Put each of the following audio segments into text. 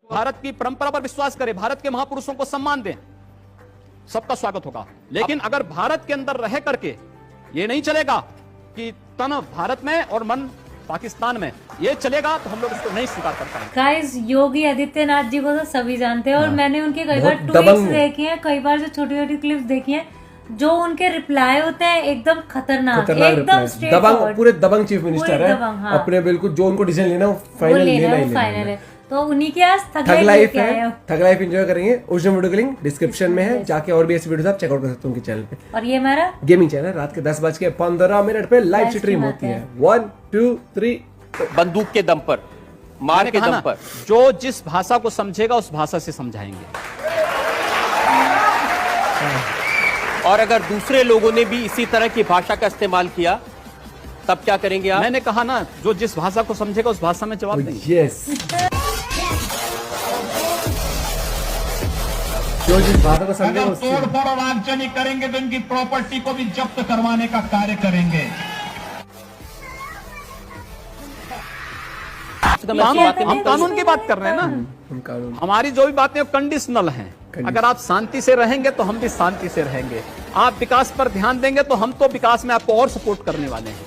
भारत की परंपरा पर विश्वास करें, भारत के महापुरुषों को सम्मान दें, सबका स्वागत होगा। लेकिन अगर भारत के अंदर रह करके ये नहीं चलेगा कि तन भारत में और मन पाकिस्तान में, ये चलेगा तो हम लोग इसको नहीं स्वीकार कर पाएंगे। गाइस, योगी आदित्यनाथ जी को तो सभी जानते हैं और मैंने उनके कई बार ट्वीट्स देखे हैं, कई बार जो छोटी छोटी क्लिप्स देखी हैं, जो उनके रिप्लाई होते हैं एकदम खतरनाक एकदम दबंग, पूरे दबंग चीफ मिनिस्टर है। हाँ। अपने बिल्कुल जो उनको डिसीजन लेना वो फाइनल लेना है। तो उन्हीं के आज ठग लाइफ है, ठग लाइफ एंजॉय करेंगे। ओरिजिनल वीडियो की लिंक डिस्क्रिप्शन में है, जाके और भी ऐसी वीडियोस आप चेकआउट कर सकते हो उनके चैनल पे। और ये हमारा गेमिंग चैनल रात के 10:15 पे लाइव स्ट्रीम होती है। 1 2 3 बंदूक के दम पर, मार के दम पर। जो जिस भाषा को समझेगा उस भाषा से समझाएंगे। और अगर दूसरे लोगों ने भी इसी तरह की भाषा का इस्तेमाल किया तब क्या करेंगे आप? मैंने कहा ना, जो जिस भाषा को समझेगा उस भाषा में जवाब देंगे। यस, जो जिस भाषा को समझेगा अगर उससे तोड़फोड़ और आगजनी करेंगे तो इनकी प्रॉपर्टी को भी जब्त करवाने का कार्य करेंगे। हम कानून की बात कर रहे हैं ना। हमारी जो भी बातें कंडीशनल हैं। अगर आप शांति से रहेंगे तो हम भी शांति से रहेंगे। आप विकास पर ध्यान देंगे तो हम तो विकास में आपको और सपोर्ट करने वाले हैं।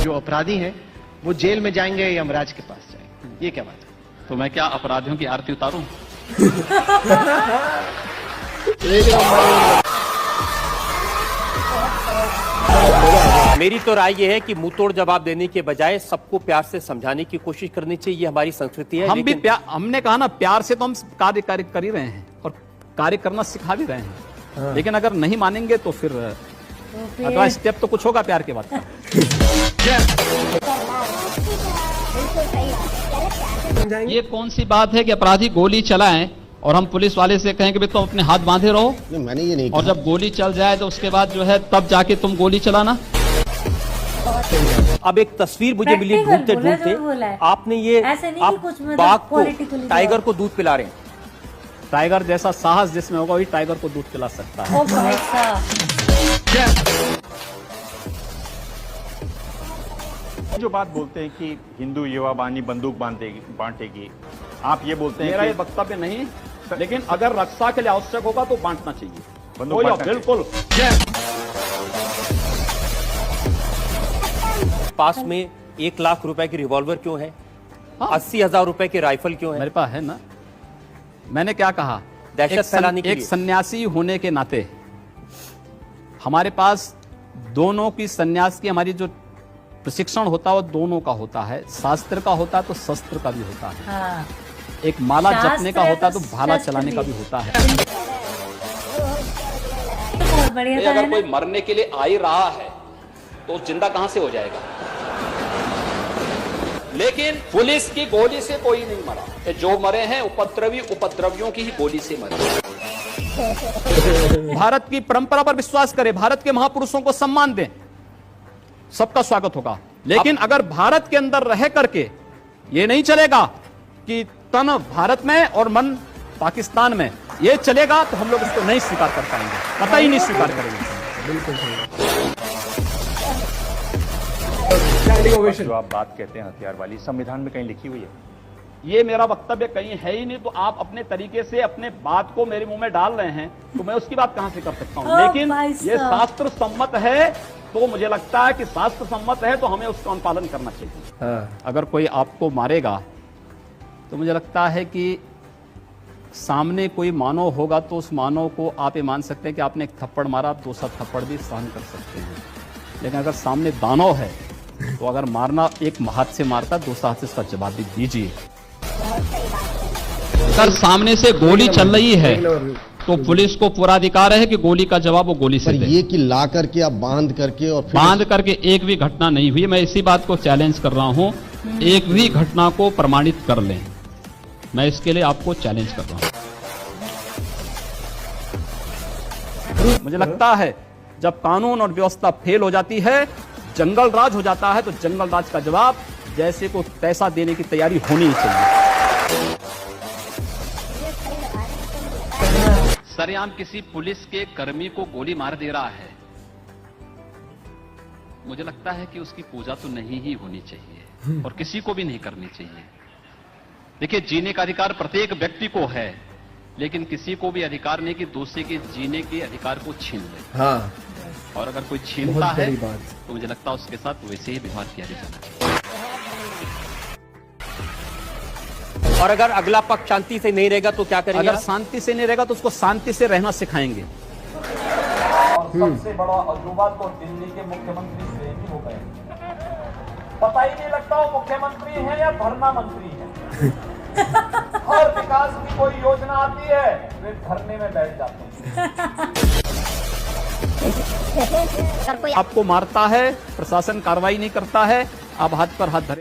जो अपराधी हैं वो जेल में जाएंगे या यमराज के पास जाएंगे, ये क्या बात है? तो मैं क्या अपराधियों की आरती उतारूं? मेरी तो राय ये है कि मुंह तोड़ जवाब देने के बजाय सबको प्यार से समझाने की कोशिश करनी चाहिए। ये हमारी संस्कृति है। हम भी हमने कहा ना, प्यार से तो हम कार्य कर ही रहे हैं और कार्य करना सिखा भी रहे हैं। लेकिन अगर नहीं मानेंगे तो फिर अगला स्टेप तो कुछ होगा प्यार के बाद। ये कौन सी बात है कि अपराधी गोली चलाएं और हम पुलिस वाले से कहें कि भाई तुम अपने हाथ बांधे रहो? मैंने ये नहीं और जब गोली चल जाए तो उसके बाद जो है तब जाके तुम गोली चलाना। अब एक तस्वीर मुझे मिली ढूंढते ढूंढते, आपने ये आप बाघ को, टाइगर को दूध पिला रहे हैं। टाइगर जैसा साहस जिसमें होगा वही टाइगर को दूध पिला सकता है। जो बात बोलते हैं कि हिंदू युवा बानी बंदूक बांटेगी, आप ये बोलते हैं मेरा कि ये वक्तव्य नहीं, लेकिन अगर रक्षा के लिए आवश्यक होगा तो बांटना चाहिए। बंदूक बांटना चाहिए। बिल्कुल। पास में 1 लाख रुपए की रिवॉल्वर क्यों है? 80,000 रुपए की राइफल क्यों है? मेरे पास है ना। मैंने क्या कहा, दहशत फैलाने के लिए। एक सन्यासी होने के नाते हमारे पास दोनों की, सन्यास की हमारी जो प्रशिक्षण होता है वो दोनों का होता है। शास्त्र का होता है तो शस्त्र का भी होता है। हाँ। एक माला जपने का होता है तो भाला चलाने का भी होता है। अगर कोई मरने के लिए आ ही रहा है तो जिंदा कहां से हो जाएगा? लेकिन पुलिस की गोली से कोई नहीं मरा। जो मरे हैं उपद्रवी उपद्रवियों की ही गोली से मरे। भारत की परंपरा पर विश्वास करें, भारत के महापुरुषों को सम्मान दें, सबका स्वागत होगा। लेकिन अगर भारत के अंदर रह करके ये नहीं चलेगा कि तन भारत में और मन पाकिस्तान में, ये चलेगा तो हम लोग इसको नहीं स्वीकार कर पाएंगे, कतई नहीं स्वीकार करेंगे। बिल्कुल जो आप बात कहते हैं हथियार वाली, संविधान में कहीं लिखी हुई है? ये मेरा वक्तव्य कहीं है ही नहीं, तो आप अपने तरीके से अपने बात को मेरे मुंह में डाल रहे हैं, तो मैं उसकी बात कहां से कर सकता हूं? लेकिन ये शास्त्र सम्मत है, तो मुझे लगता है कि शास्त्र सम्मत है तो हमें उसका अनुपालन करना चाहिए। अगर कोई आपको मारेगा तो मुझे लगता है कि सामने कोई मानव होगा तो उस मानव को आप ये मान सकते हैं कि आपने एक थप्पड़ मारा, आप दूसरा थप्पड़ भी सहन कर सकते हैं। लेकिन अगर सामने दानव है तो अगर मारना, एक हाथ से मारता दूसरा हाथ से इसका जवाब भी दीजिए। अगर सामने से गोली चल रही है तो पुलिस को पूरा अधिकार है कि गोली का जवाब वो गोली से दे। ये कि ला करके आप बांध करके और बांध करके एक भी घटना नहीं हुई। मैं इसी बात को चैलेंज कर रहा हूं, एक भी घटना को प्रमाणित कर लें। मैं इसके लिए आपको चैलेंज कर रहा हूं। मुझे लगता है जब कानून और व्यवस्था फेल हो जाती है, जंगल राज हो जाता है, तो जंगल राज का जवाब जैसे को तैसा देने की तैयारी होनी ही चाहिए। सरेआम किसी पुलिस के कर्मी को गोली मार दे रहा है, मुझे लगता है कि उसकी पूजा तो नहीं ही होनी चाहिए और किसी को भी नहीं करनी चाहिए। देखिए, जीने का अधिकार प्रत्येक व्यक्ति को है, लेकिन किसी को भी अधिकार नहीं कि दूसरे के जीने के अधिकार को छीन ले। हाँ, और अगर कोई छीनता बहुत है बड़ी बात। तो मुझे लगता है उसके साथ वैसे ही व्यवहार किया जाना चाहिए। और अगर अगला पक्ष शांति से नहीं रहेगा तो क्या करेंगे? अगर शांति से नहीं रहेगा तो उसको शांति से रहना सिखाएंगे। और सबसे बड़ा अजूबा तो दिल्ली के मुख्यमंत्री से ही हो गए। पता ही नहीं लगता वो मुख्यमंत्री है या धरना मंत्री है। और विकास की कोई योजना आती है वे धरने में बैठ जाते हैं। आपको मारता है, प्रशासन कार्रवाई नहीं करता है, आप हाथ पर हाथ धरे।